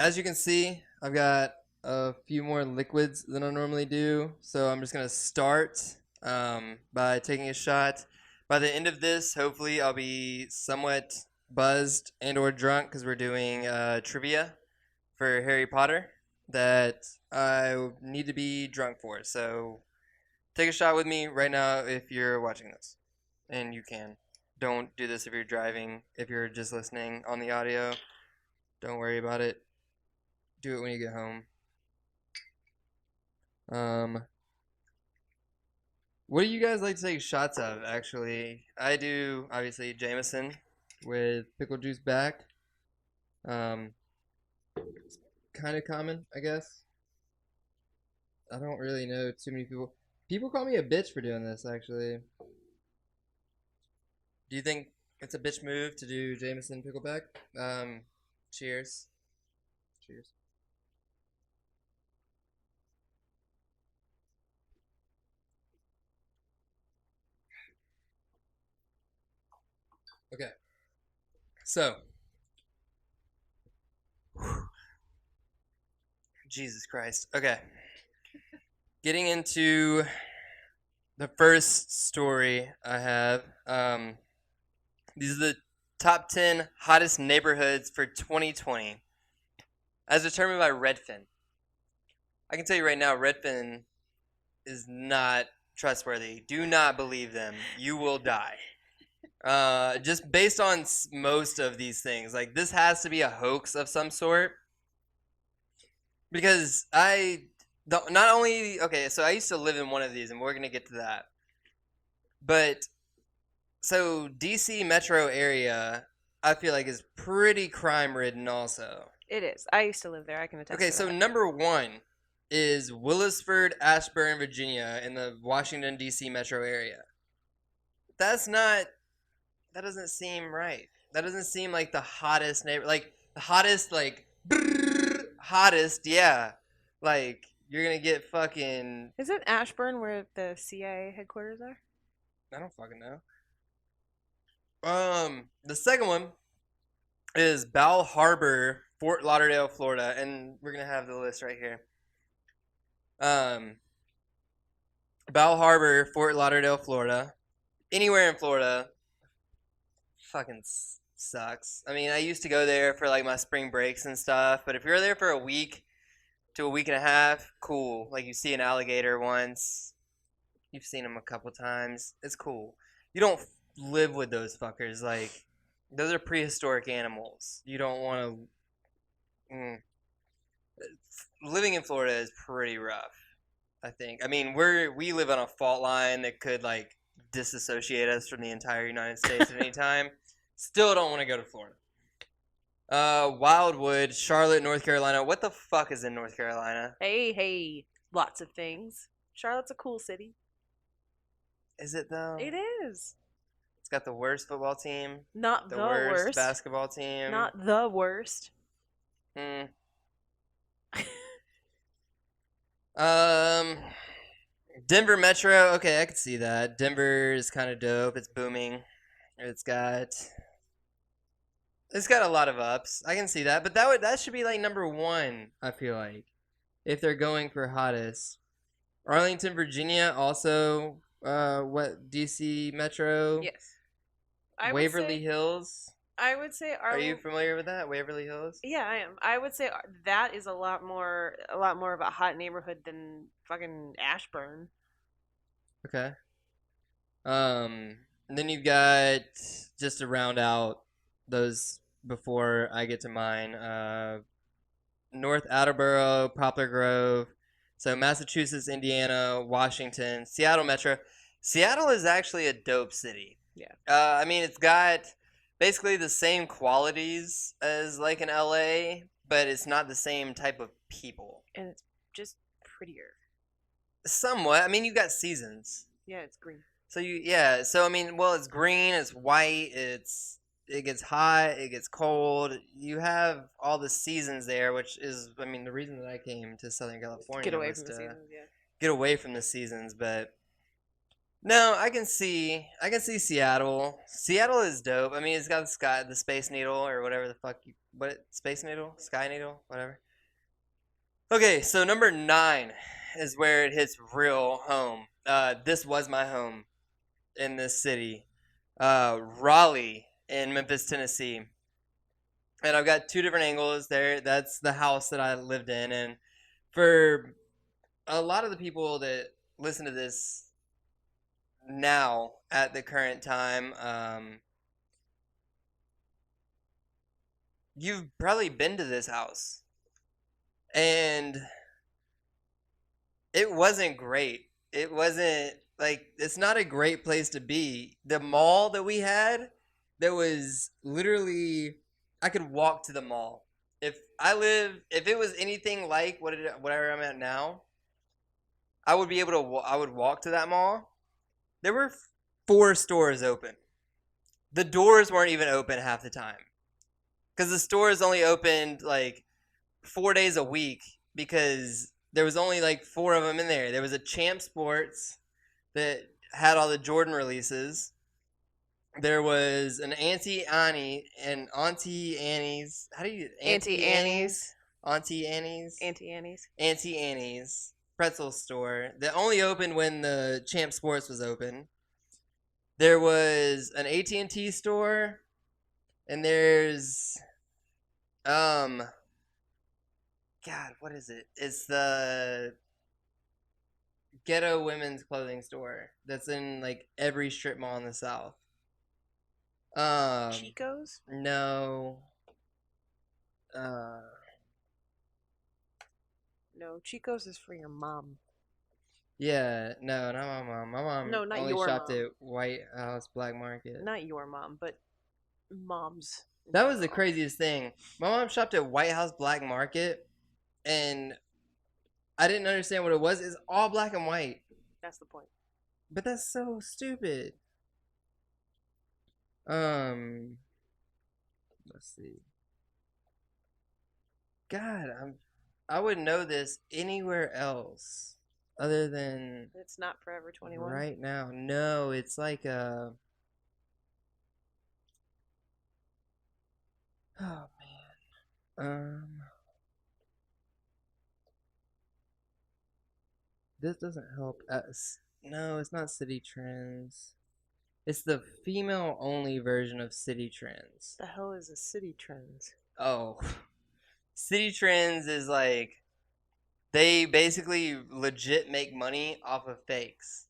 as you can see, I've got a few more liquids than I normally do, so I'm just gonna start by taking a shot. By the end of this, hopefully, I'll be somewhat buzzed and/or drunk because we're doing trivia for Harry Potter that I need to be drunk for. So take a shot with me right now if you're watching this, and you can. Don't do this if you're driving. If you're just listening on the audio, don't worry about it. Do it when you get home. What do you guys like to take shots of, actually? I do, obviously, Jameson with pickle juice back. It's kind of common, I guess. I don't really know too many people. People call me a bitch for doing this, actually. Do you think it's a bitch move to do Jameson pickleback? Cheers. Cheers. Okay. So. Jesus Christ. Okay. Getting into the first story I have. These are the top 10 hottest neighborhoods for 2020, as determined by Redfin. I can tell you right now, Redfin is not trustworthy. Do not believe them. You will die. Just based on most of these things, like this has to be a hoax of some sort. Because not only okay, so I used to live in one of these, and we're gonna get to that. But so DC metro area, I feel like is pretty crime ridden also. It is. I used to live there. I can attest Okay, to so that. number one is Willisford, Ashburn, Virginia, in the Washington D.C. metro area. That doesn't seem right. That doesn't seem like the hottest neighbor, like the hottest, like hottest, yeah. Like you're gonna get fucking. Isn't Ashburn where the CIA headquarters are? I don't fucking know. The second one is Bal Harbor, Fort Lauderdale, Florida, and we're gonna have the list right here. Bal Harbor, Fort Lauderdale, Florida. Anywhere in Florida, fucking sucks. I mean, I used to go there for like my spring breaks and stuff, but if you're there for a week to a week and a half, cool. Like you see an alligator once, you've seen them a couple times. It's cool. You don't live with those fuckers. Like those are prehistoric animals. You don't want to. Living in Florida is pretty rough. I think. I mean, we live on a fault line that could like disassociate us from the entire United States at any time. Still don't want to go to Florida. Wildwood, Charlotte, North Carolina. What the fuck is in North Carolina? Hey, lots of things. Charlotte's a cool city. Is it though? It is. It's got the worst football team. Not the worst basketball team. Not the worst. Denver Metro. Okay, I can see that. Denver is kind of dope. It's booming. It's got a lot of ups. I can see that, but that should be like number one. I feel like if they're going for hottest. Arlington, Virginia, also what DC Metro? Yes. Waverly Hills. I would say Are you familiar with that? Waverly Hills? Yeah, I am. I would say that is a lot more of a hot neighborhood than fucking Ashburn. Okay. And then you've got, just to round out those before I get to mine, North Attleboro, Poplar Grove. So Massachusetts, Indiana, Washington, Seattle Metro. Seattle is actually a dope city. Yeah. I mean, it's got basically the same qualities as like an LA, but it's not the same type of people. And it's just prettier. Somewhat. I mean, you've got seasons. Yeah, it's green. So I mean, well, it's green, it's white, it gets hot, it gets cold. You have all the seasons there, which is, I mean, the reason that I came to Southern California Get away was from the to seasons, yeah. get away from the seasons. But No, I can see Seattle. Seattle is dope. I mean, it's got the Space Needle or whatever the fuck Space Needle, Sky Needle, whatever. Okay, so number 9 is where it hits real home. This was my home in this city, Raleigh in Memphis, Tennessee. And I've got two different angles there. That's the house that I lived in, and for a lot of the people that listen to this now at the current time, you've probably been to this house, and it wasn't great. It wasn't like it's not a great place to be. The mall that we had, that was literally I could walk to the mall. If it was anything like whatever I'm at now, I would be able to. I would walk to that mall. There were 4 stores open. The doors weren't even open half the time because the stores only opened like 4 days a week because there was only like 4 of them in there. There was a Champ Sports that had all the Jordan releases. There was an Auntie Annie's. How do you Auntie Auntie Annie's. Annie's? Auntie Annie's. Auntie Annie's. Auntie Annie's pretzel store that only opened when the Champ Sports was open. There was an AT&T store, and there's um God, what is it? It's the Ghetto Women's Clothing Store that's in like every strip mall in the South. Chico's? No. Uh, No, Chico's is for your mom. yeah, no, not my mom. My mom No, not only your shopped mom. at White House Black Market. Not your mom, but moms in That was the general. craziest thing. My mom shopped at White House Black Market, and I didn't understand what it was. It's all black and white, That's the point. but that's so stupid. Um, let's see. God, I wouldn't know this anywhere else other than It's not Forever 21. right now. No, it's like oh man. This doesn't help us. No, it's not City Trends. It's the female only version of City Trends. The hell is a City Trends? Oh. City Trends is like they basically legit make money off of fakes.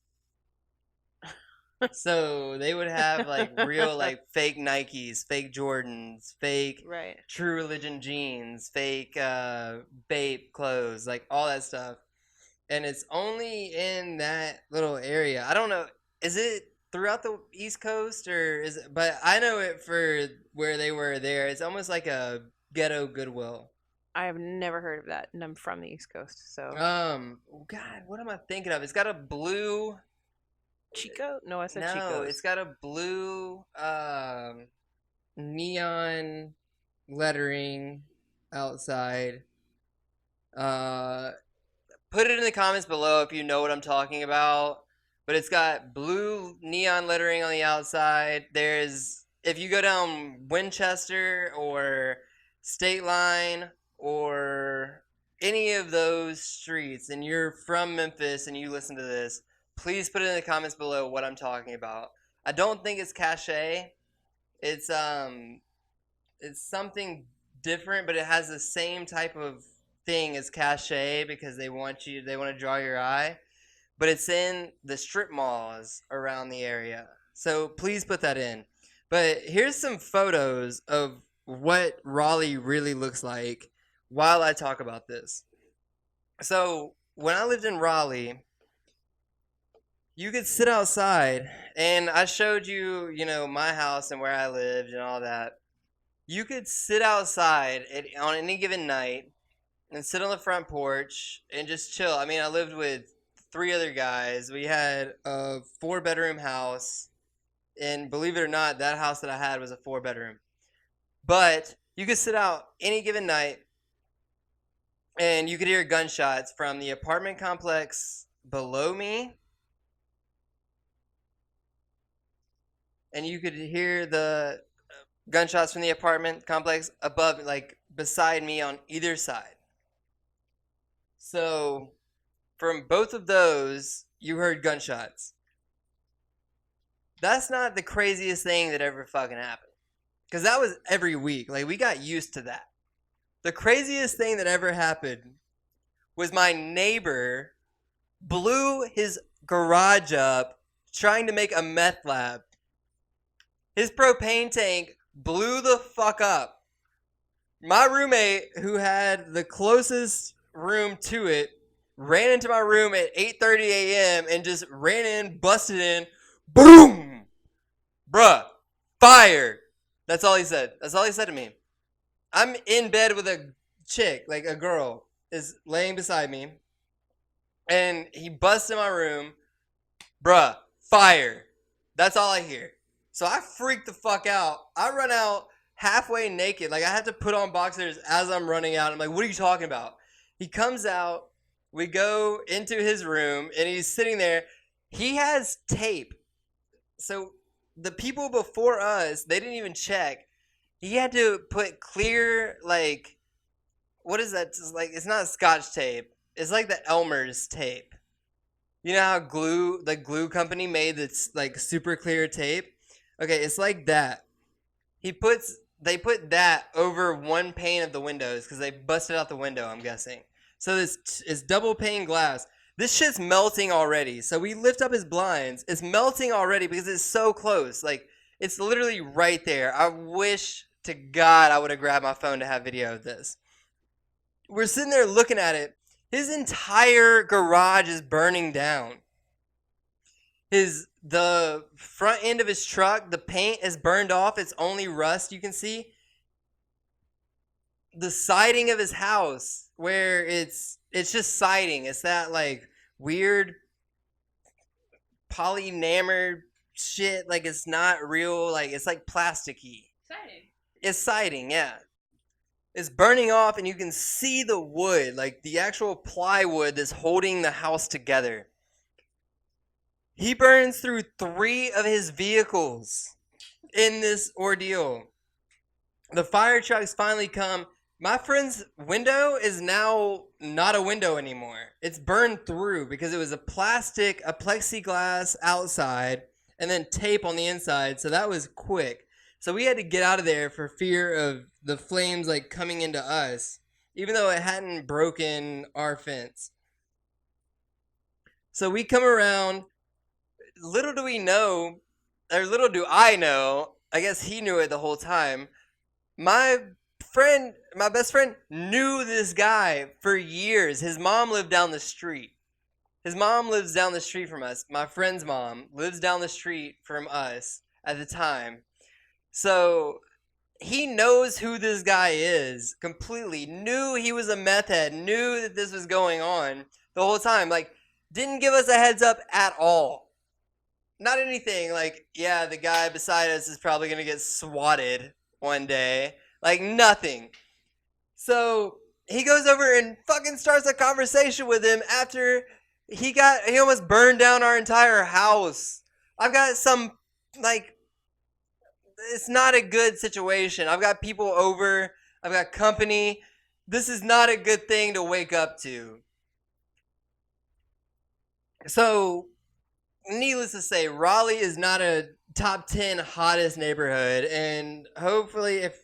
So they would have like real like fake Nikes, fake Jordans, fake Right. True Religion jeans, fake Bape clothes, like all that stuff. And it's only in that little area. I don't know. Is it throughout the East Coast or is it? But I know it for where they were there. It's almost like a ghetto Goodwill. I have never heard of that, and I'm from the East Coast, so. God, what am I thinking of? It's got a blue. Chico? No, I said No, Chico's. it's got a blue neon lettering outside. Uh, Put it in the comments below if you know what I'm talking about. But it's got blue neon lettering on the outside. There's if you go down Winchester or State Line or any of those streets and you're from Memphis and you listen to this, please put it in the comments below what I'm talking about. I don't think it's Cache. It's it's something different, but it has the same type of thing as Cache because they want to draw your eye, but it's in the strip malls around the area. So please put that in. But here's some photos of what Raleigh really looks like while I talk about this. So when I lived in Raleigh, you could sit outside, and I showed you, my house and where I lived and all that. You could sit outside on any given night and sit on the front porch and just chill. I mean, I lived with 3 other guys. We had a 4 bedroom house, and believe it or not, that house that I had was a 4 bedroom. But you could sit out any given night, and you could hear gunshots from the apartment complex below me and you could hear the gunshots from the apartment complex above, like beside me on either side. So from both of those, you heard gunshots. That's not the craziest thing that ever fucking happened. Because that was every week. Like, we got used to that. The craziest thing that ever happened was my neighbor blew his garage up trying to make a meth lab. His propane tank blew the fuck up. My roommate, who had the closest room to it, ran into my room at 8:30 a.m. and just ran in, busted in, boom, bruh, fire. That's all he said. That's all he said to me. I'm in bed with a chick, like a girl, is laying beside me, and he busts in my room, bruh, fire. That's all I hear. So I freak the fuck out. I run out halfway naked. Like, I have to put on boxers as I'm running out. I'm like, what are you talking about? He comes out. We go into his room, and he's sitting there. He has tape. So the people before us, they didn't even check. He had to put clear, like, what is that? It's like, it's not Scotch tape. It's like the Elmer's tape. You know how the glue company made this like super clear tape? Okay, it's like that. They put that over one pane of the windows because they busted out the window, I'm guessing. So this is double pane glass. This shit's melting already. So we lift up his blinds. It's melting already because it's so close. Like, it's literally right there. I wish to God I would have grabbed my phone to have video of this. We're sitting there looking at it. His entire garage is burning down. The front end of his truck, the paint is burned off. It's only rust you can see. The siding of his house, where it's just siding. It's that like weird polynamer shit. Like, it's not real. Like, it's like plasticky. Siding. It's siding, yeah. It's burning off, and you can see the wood, like the actual plywood that's holding the house together. He burns through 3 of his vehicles in this ordeal. The fire trucks finally come. My friend's window is now not a window anymore. It's burned through because it was a plexiglass outside and then tape on the inside. So that was quick. So we had to get out of there for fear of the flames like coming into us, even though it hadn't broken our fence. So we come around. Little do we know, or little do I know, I guess he knew it the whole time. My best friend knew this guy for years. His mom lived down the street. His mom lives down the street from us. My friend's mom lives down the street from us at the time. So he knows who this guy is completely. Knew he was a meth head. Knew that this was going on the whole time. Like, didn't give us a heads up at all. Not anything like, yeah, the guy beside us is probably going to get swatted one day. Like, nothing. So he goes over and fucking starts a conversation with him after he almost burned down our entire house. I've got some, like, it's not a good situation. I've got people over. I've got company. This is not a good thing to wake up to. So, needless to say, Raleigh is not a top 10 hottest neighborhood. And hopefully, if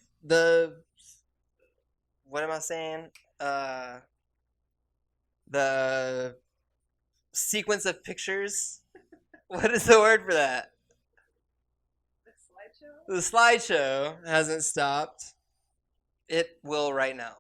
what am I saying? The sequence of pictures. What is the word for that? The slideshow hasn't stopped. It will right now.